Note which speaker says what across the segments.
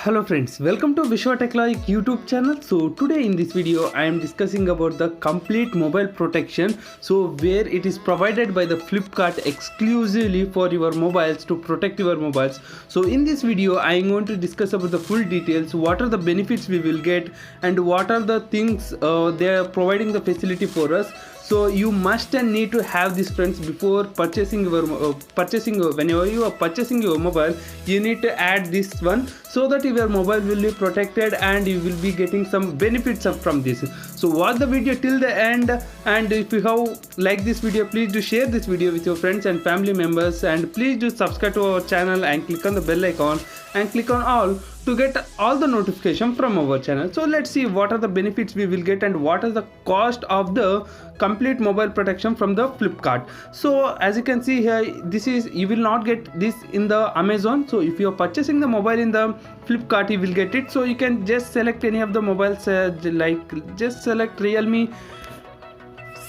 Speaker 1: Hello friends, welcome to Vishwa Technology YouTube channel. So today in this video I am discussing about the complete mobile protection, so where it is provided by the Flipkart exclusively for your mobiles to protect your mobiles. So in this video I am going to discuss about the full details, what are the benefits we will get and what are the things they are providing the facility for us. So you must and need to have this friends before purchasing your whenever you are purchasing your mobile, you need to add this one so that your mobile will be protected and you will be getting some benefits from this. So watch the video till the end, and if you have liked this video, please do share this video with your friends and family members, and please do subscribe to our channel and click on the bell icon and click on all to get all the notification from our channel. So let's see what are the benefits we will get and what is the cost of the complete mobile protection from the Flipkart. So as you can see here, this is, you will not get this in the Amazon. So if you are purchasing the mobile in the Flipkart, you will get it. So you can just select any of the mobiles, like just select Realme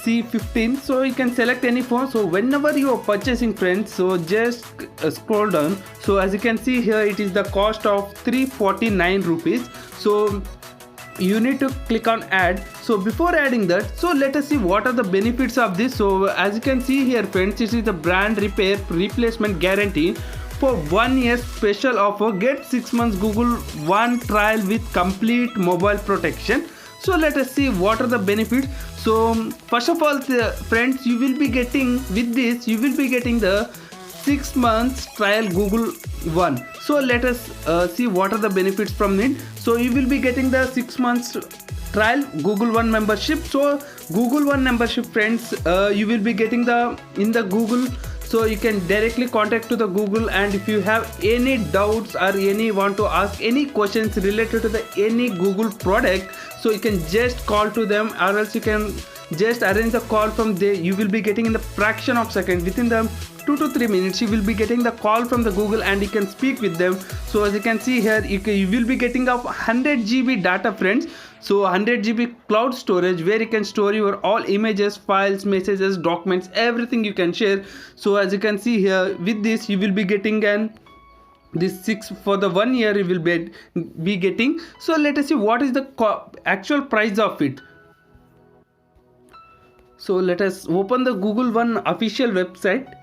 Speaker 1: C15, so you can select any phone. So whenever you are purchasing friends, so just scroll down. So as you can see here, it is the cost of 349 rupees. So you need to click on add. So before adding that, so let us see what are the benefits of this. So as you can see here friends, this is the brand repair replacement guarantee. For 1 year special offer, get 6 months Google One trial with complete mobile protection. So let us see what are the benefits. So first of all friends, you will be getting with this, you will be getting the 6 months trial Google One. So let us see what are the benefits from it. So you will be getting the 6 months trial Google One membership. So Google One membership friends, you will be getting the in the Google. So you can directly contact to the Google, and if you have any doubts or any want to ask any questions related to the any Google product, so you can just call to them, or else you can just arrange the call from there. You will be getting in the fraction of second, within the 2 to 3 minutes you will be getting the call from the Google and you can speak with them. So as you can see here, you will be getting up 100 GB data friends. So 100 GB cloud storage where you can store your all images, files, messages, documents, everything you can share. So as you can see here, with this you will be getting this 6 for the 1 year you will be getting. So let us see what is the actual price of it. So let us open the Google One official website.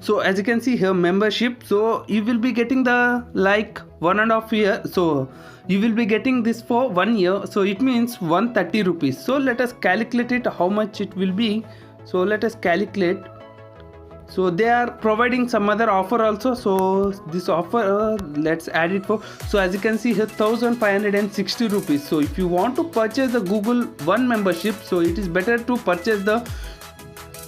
Speaker 1: So as you can see here, membership, so you will be getting the like 1.5 year. So you will be getting this for 1 year, so it means 130 rupees. So let us calculate it how much it will be. So let us calculate. So they are providing some other offer also. So this offer, let's add it for. So as you can see here, 1560 rupees. So if you want to purchase the Google One membership, so it is better to purchase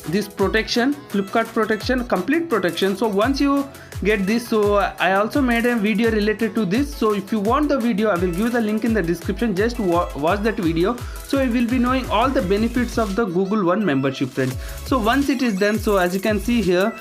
Speaker 1: this protection, Flipkart protection, complete protection. So once you get this, so I also made a video related to this. So if you want the video, I will give the link in the description. Just watch that video, so you will be knowing all the benefits of the Google One membership friends. So once it is done, so as you can see here,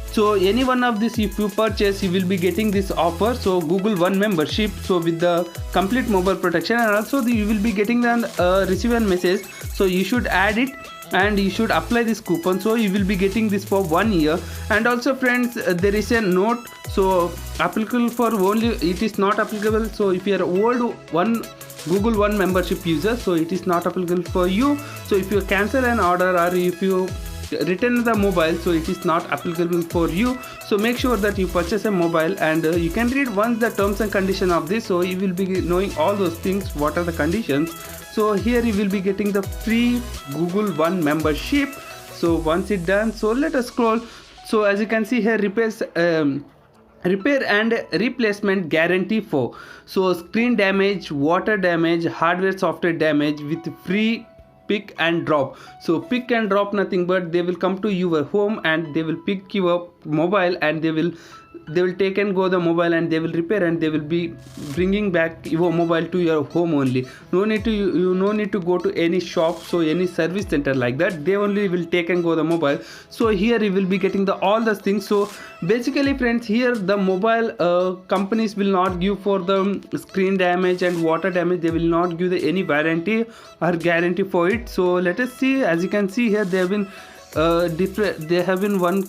Speaker 1: so any one of this if you purchase, you will be getting this offer. So Google One membership, so with the complete mobile protection, and also you will be getting the receive a message. So you should add it and you should apply this coupon. So you will be getting this for 1 year. And also friends, there is a note, so applicable for only, it is not applicable. So if you are old one Google One membership user, so it is not applicable for you. So if you cancel an order or if you return the mobile, so it is not applicable for you. So make sure that you purchase a mobile, and you can read once the terms and condition of this. So you will be knowing all those things, what are the conditions. So here you will be getting the free Google One membership. So once it's done, so let us scroll. So as you can see here, repair and replacement guarantee for, so screen damage, water damage, hardware software damage with free pick and drop. So pick and drop, nothing but they will come to your home and they will pick your mobile, and they will take and go the mobile, and they will repair, and they will be bringing back your mobile to your home only. No need to no need to go to any shop, so any service center like that. They only will take and go the mobile. So here you will be getting all the things. So basically friends, here the mobile companies will not give for the screen damage and water damage. They will not give any warranty or guarantee for it. So let us see. As you can see here, they have been different. They have been one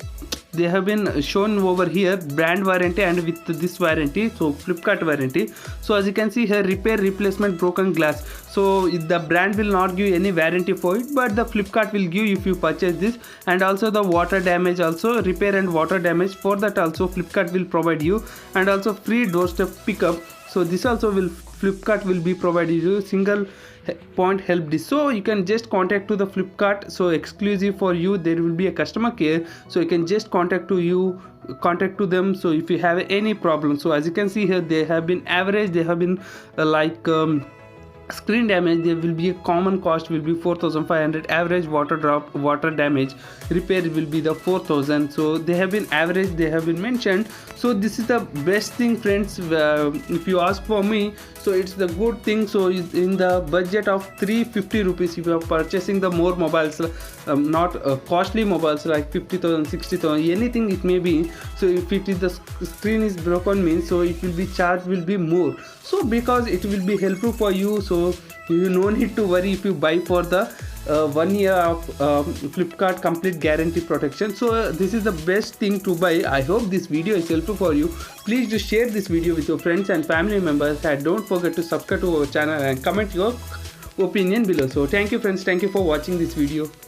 Speaker 1: they have been shown over here brand warranty and with this warranty, so Flipkart warranty. So as you can see here, repair replacement broken glass. So the brand will not give any warranty for it, but the Flipkart will give if you purchase this. And also the water damage, also repair and water damage, for that also Flipkart will provide you. And also free doorstep pickup, so this also will Flipkart will be provided you single point help desk. So you can just contact to the Flipkart, so exclusive for you, there will be a customer care, so you can just contact to them. So if you have any problem, so as you can see here, they have been average, they have been screen damage, there will be a common cost will be 4,500, average water damage repair will be the 4,000. so they have been average, they have been mentioned. So this is the best thing, friends, if you ask for me. So it's the good thing. So in the budget of 350 rupees, if you are purchasing the more mobiles, not costly mobiles like 50,000, 60,000, anything it may be. So if it is the screen is broken means, so it will be charged will be more. So because it will be helpful for you, so you no need to worry if you buy for the 1 year of Flipkart complete guarantee protection. So this is the best thing to buy. I hope this video is helpful for you. Please do share this video with your friends and family members, and don't forget to subscribe to our channel and comment your opinion below. So thank you, friends, thank you for watching this video.